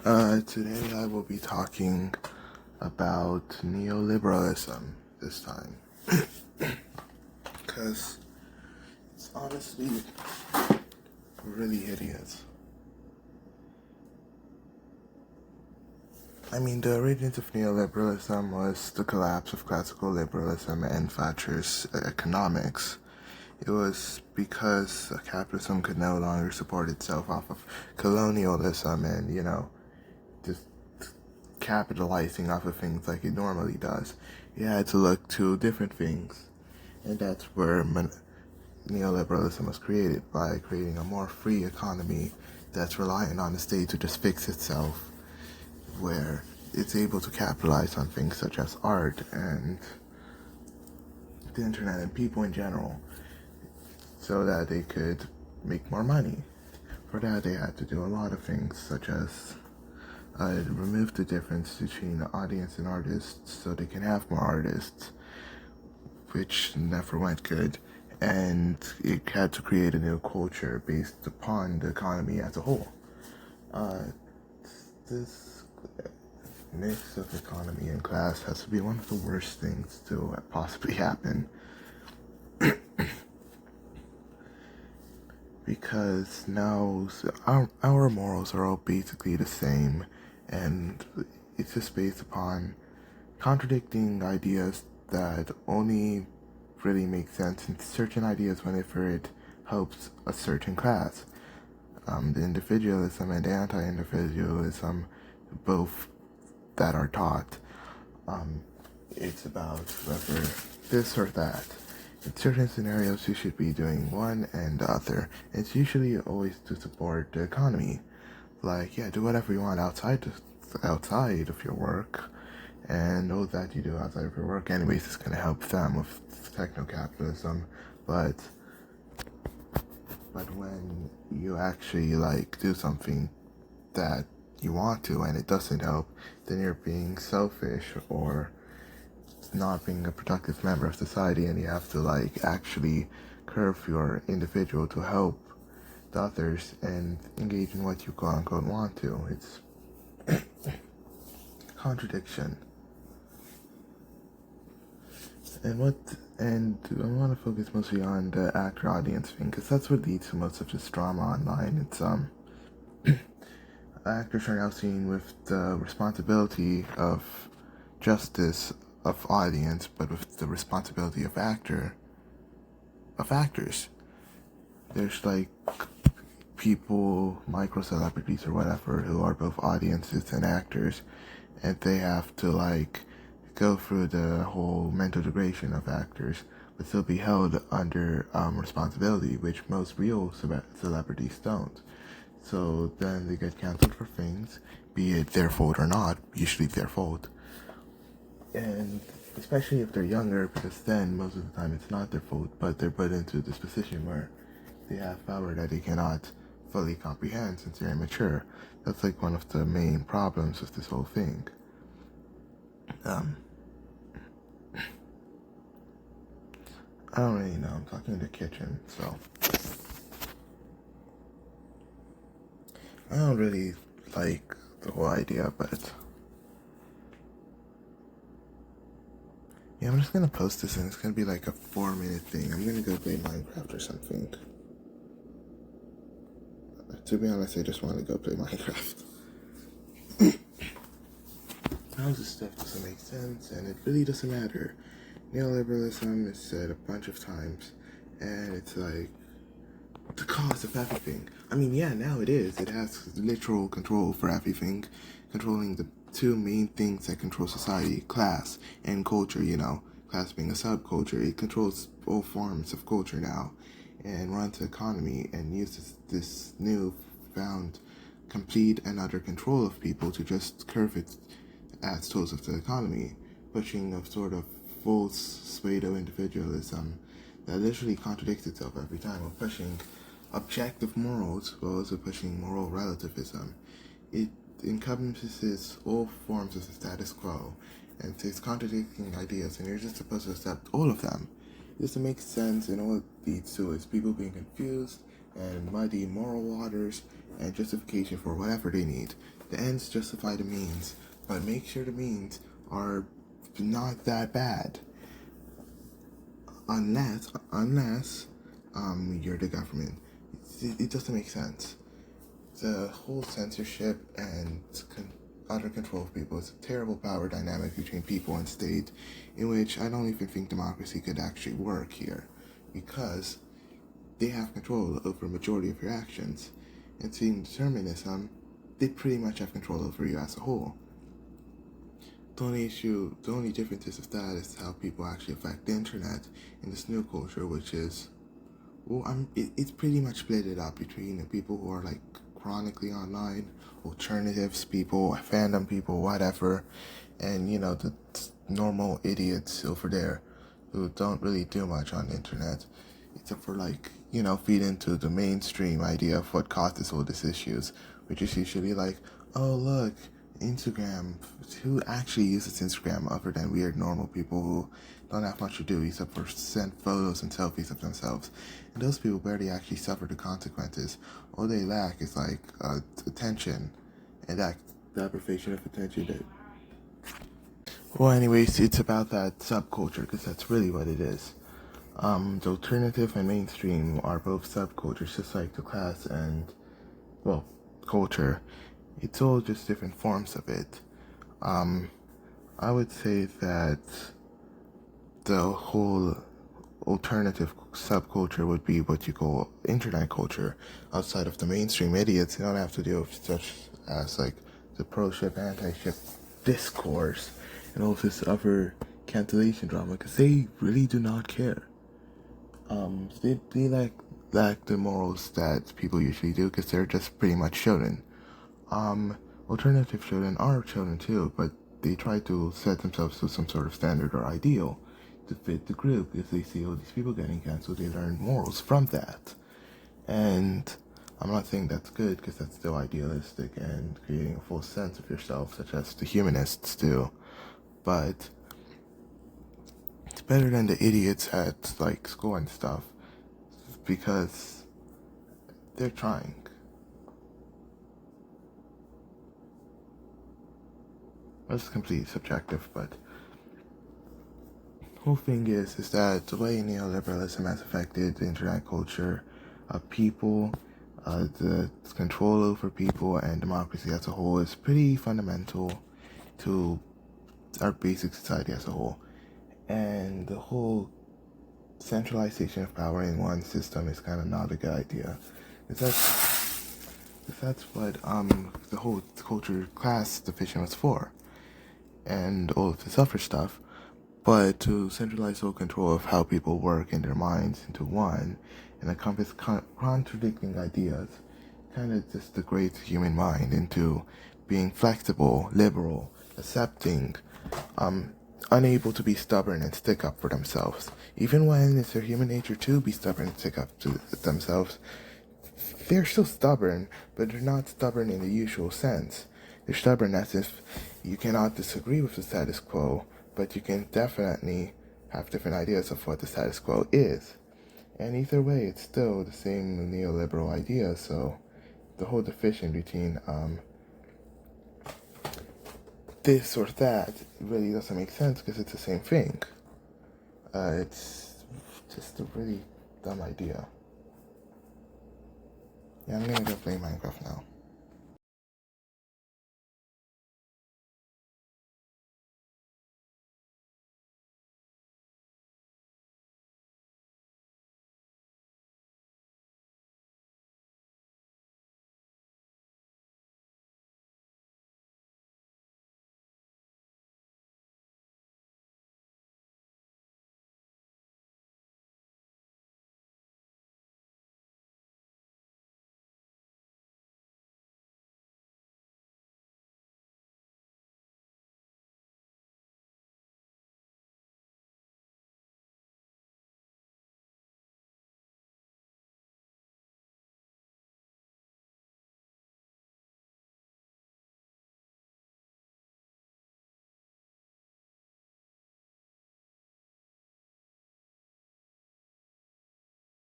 Today I will be talking about neoliberalism this time. Because it's honestly really hideous. I mean, the origins of neoliberalism was the collapse of classical liberalism and Thatcher's economics. It was because capitalism could no longer support itself off of colonialism and, just capitalizing off of things like it normally does. You had to look to different things, and that's where neoliberalism was created, by creating a more free economy that's reliant on the state to just fix itself, where it's able to capitalize on things such as art and the internet and people in general, so that they could make more money. For that, they had to do a lot of things, such as remove the difference between the audience and artists so they can have more artists, which never went good. And it had to create a new culture based upon the economy as a whole. This mix of economy and class has to be one of the worst things to possibly happen. Because now our morals are all basically the same, and it's just based upon contradicting ideas that only really make sense in certain ideas whenever it helps a certain class. The individualism and anti-individualism, both that are taught, it's about whether this or that. In certain scenarios, you should be doing one and the other. It's usually always to support the economy. Like, do whatever you want outside of your work, and all that you do outside of your work anyways is going to help them with techno-capitalism. But when you actually do something that you want to and it doesn't help, then you're being selfish or not being a productive member of society, and you have to actually curb your individual to help the others and engage in what you quote unquote want to. It's contradiction. And I want to focus mostly on the actor audience thing, because that's what leads to most of this drama online. It's actors are now seen with the responsibility of justice of audience, but with the responsibility of actors. There's people, micro celebrities or whatever, who are both audiences and actors, and they have to go through the whole mental degradation of actors, but still be held under responsibility, which most real celebrities don't. So then they get canceled for things, be it their fault or not, usually their fault. And especially if they're younger, because then most of the time it's not their fault, but they're put into this position where they have power that they cannot fully comprehend since they're immature. That's one of the main problems with this whole thing. I don't really know, I'm talking in the kitchen, so I don't really like the whole idea, but I'm just gonna post this, and it's gonna be a 4-minute thing. I'm gonna go play Minecraft or something. To be honest, I just want to go play Minecraft. How this stuff doesn't make sense, and it really doesn't matter. Neoliberalism is said a bunch of times, and it's the cause of everything. I mean, now it is. It has literal control for everything, controlling the two main things that control society, class and culture. Class being a subculture, it controls all forms of culture now, and runs the economy and uses this newfound complete and utter control of people to just curve it as tools of the economy, pushing a sort of false pseudo-individualism that literally contradicts itself every time, of pushing objective morals while also pushing moral relativism. It encompasses all forms of the status quo, and it's contradicting ideas, and you're just supposed to accept all of them. It doesn't make sense, and all it leads to is people being confused and muddy moral waters and justification for whatever they need. The ends justify the means, but make sure the means are not that bad. Unless you're the government. It doesn't make sense. The whole censorship and utter control of people is a terrible power dynamic between people and state, in which I don't even think democracy could actually work here, because they have control over a majority of your actions. And seeing determinism, they pretty much have control over you as a whole. The only difference of that is how people actually affect the internet in this new culture, which is, it's pretty much split it up between the people who are like chronically online, alternatives people, fandom people, whatever, and the normal idiots over there who don't really do much on the internet, except for feed into the mainstream idea of what causes all these issues, which is usually like, oh look, Instagram. Who actually uses Instagram other than weird normal people who don't have much to do except for send photos and selfies of themselves? And those people barely actually suffer the consequences. All they lack is attention, and that deprivation of attention. Well, anyways, it's about that subculture, because that's really what it is. The alternative and mainstream are both subcultures, just like the class and, culture. It's all just different forms of it. I would say that the whole alternative subculture would be what you call internet culture. Outside of the mainstream idiots, you don't have to deal with such as the pro-ship, anti-ship discourse and all this other cancellation drama, because they really do not care. They lack the morals that people usually do, because they're just pretty much children. Alternative children are children too, but they try to set themselves to some sort of standard or ideal to fit the group. If they see all these people getting canceled, they learn morals from that. And I'm not saying that's good, because that's still idealistic and creating a false sense of yourself, such as the humanists do. But it's better than the idiots at school and stuff, because they're trying. That's completely subjective, but the whole thing is that the way neoliberalism has affected the internet culture, people, the control over people, and democracy as a whole is pretty fundamental to our basic society as a whole. And the whole centralization of power in one system is kind of not a good idea. That's what the whole culture class division was for, and all of this other stuff. But to centralize all control of how people work in their minds into one and encompass contradicting ideas kind of just degrades the human mind into being flexible, liberal, accepting, unable to be stubborn and stick up for themselves. Even when it's their human nature to be stubborn and stick up to themselves, they're still stubborn, but they're not stubborn in the usual sense. They're stubborn as if you cannot disagree with the status quo, but you can definitely have different ideas of what the status quo is. And either way, it's still the same neoliberal idea, so the whole division between this or that really doesn't make sense, because it's the same thing. It's just a really dumb idea. Yeah, I'm gonna go play Minecraft now.